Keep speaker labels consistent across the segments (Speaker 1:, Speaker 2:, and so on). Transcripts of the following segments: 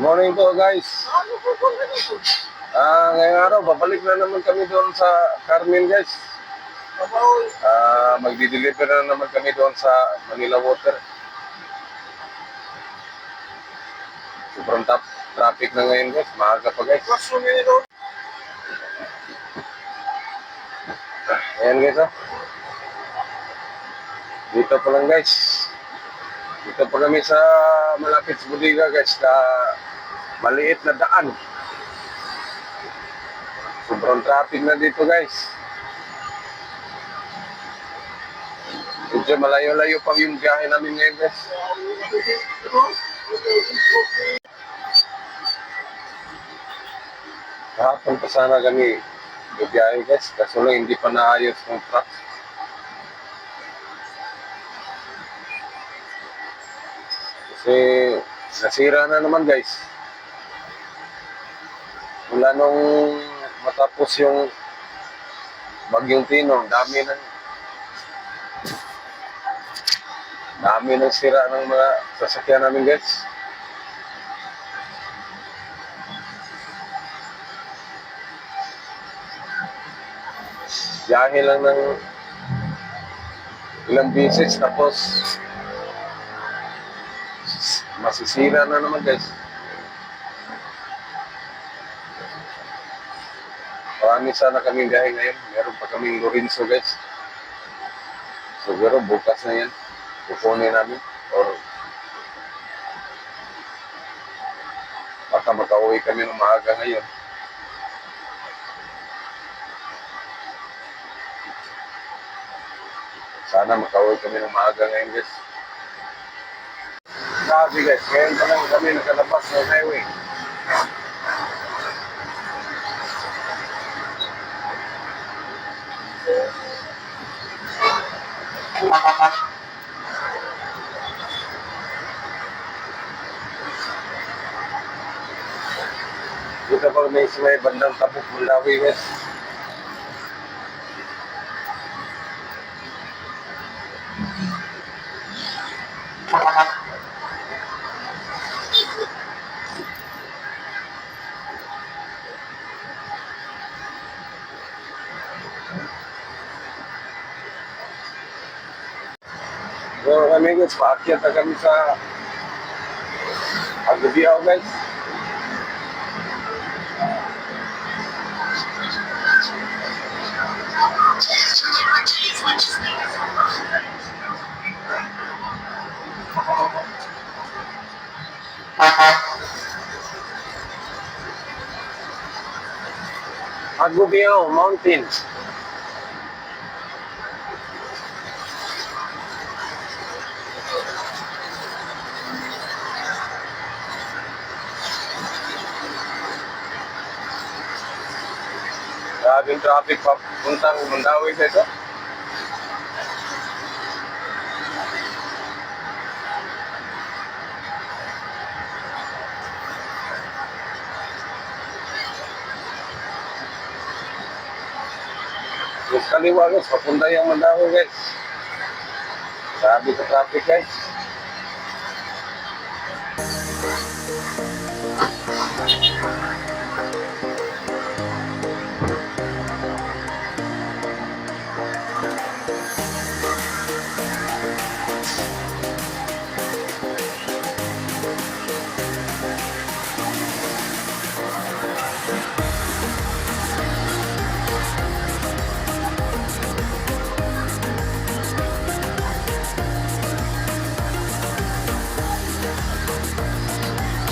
Speaker 1: Morning po guys. Ngayong araw, babalik na naman kami doon sa Carmen guys. Magdi-deliver na naman kami doon sa Manila Water. Sobrang traffic na ngayon guys, maaga pa guys. Ayan guys Dito pa lang guys. Dito pa kami sa malapit sa bodega guys, na maliit na daan. Sobrang traffic na dito guys. Medyo malayo-layo pa yung biyahe namin ngayon guys. Kahapon pa sana kami biyahe guys, kaso lang hindi pa naayos ng truck. Kasi nasira na naman guys. Mula nung matapos yung Bagyong Tino, dami ng sira ng mga sasakyan namin guys. Biyahe lang ng ilang beses tapos masisira na naman guys. Marami sana kaming biyahe ngayon. Meron pa kaming Lorenzo guys. Siguro bukas na yan. Kukunin namin. Or baka makauwi kami ng maaga ngayon. Sana makauwi kami ng maaga ngayon guys. Sabi guys, ngayon pa lang kami nakalabas ng highway. Dito pa may bandang Tabuk Mulawi guys. So kami guys, paakyat na kami sa Agubiao guys. Agubiao Mountain. Grabing traffic pa puntang Mandawi guys. Terus kaliwa guys, papunta yung Mandawi guys. Grabe sa traffic guys.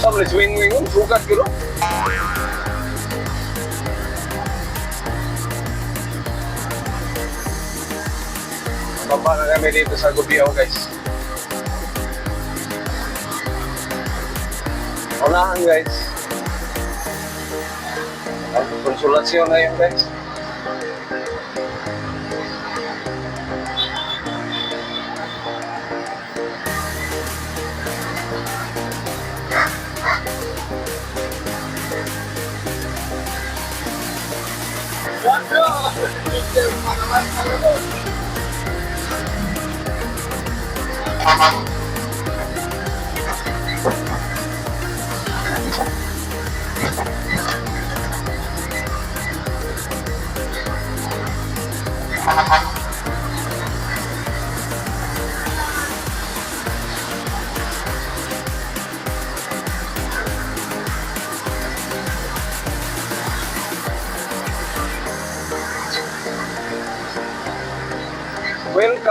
Speaker 1: Sama swing-wing yun, sugat gitu. Baba na kami dito sa Agubiao guys. Unahan guys. Konsulasyon na yun guys.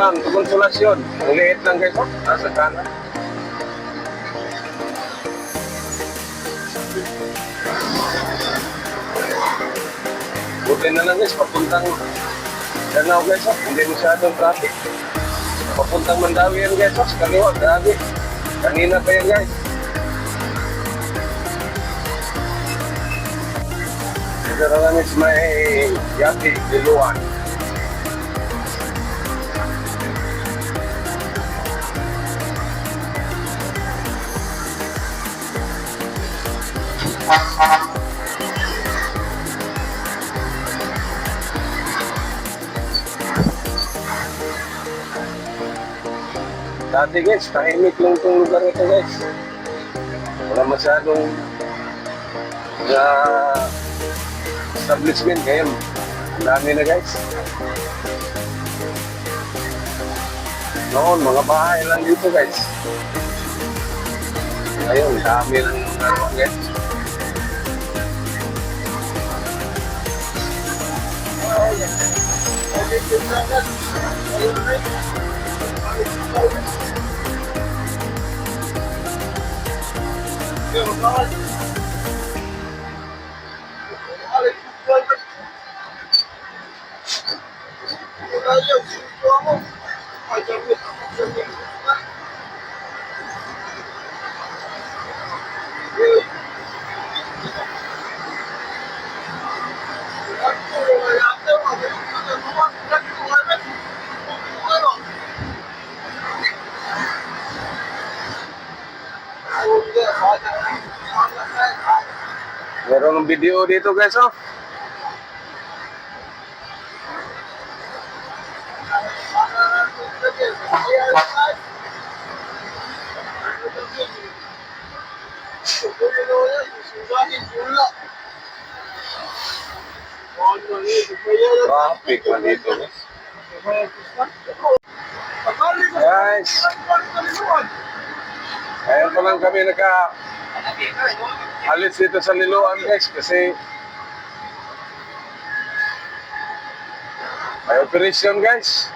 Speaker 1: welcome to Konsolasyon. Ang liit lang guys, oh. Nasa kanan. Buti na lang guys, papuntang Danao guys, oh. Hindi masyadong traffic. Papuntang Mandawi yan guys, oh. Sa kaliwa, grabe. Kanina pa yan guys. Ito na lang is may Yati, Liluan. Dati guys, tahimik lang itong lugar ito guys. Wala masyadong establishment ngayon. Ang dami na guys. Noon, mga bahay lang dito guys. Ngayon, dami ng guys. Meron ng video dito guys, oh. Traffic na dito guys. Guys, ngayon pa lang kami alis dito sa Liloan guys kasi may operation guys.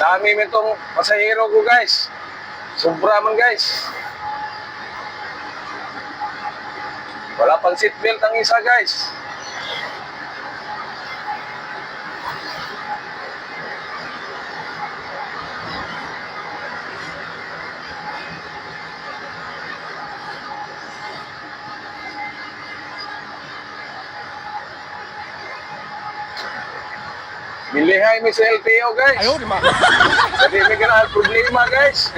Speaker 1: Dami mo itong pasahero ko guys. Sobra man guys. Wala pang seatbelt ang isa guys. Milihay mi sa LTO guys. Ayaw, di ma. Hindi may ganaan problema guys.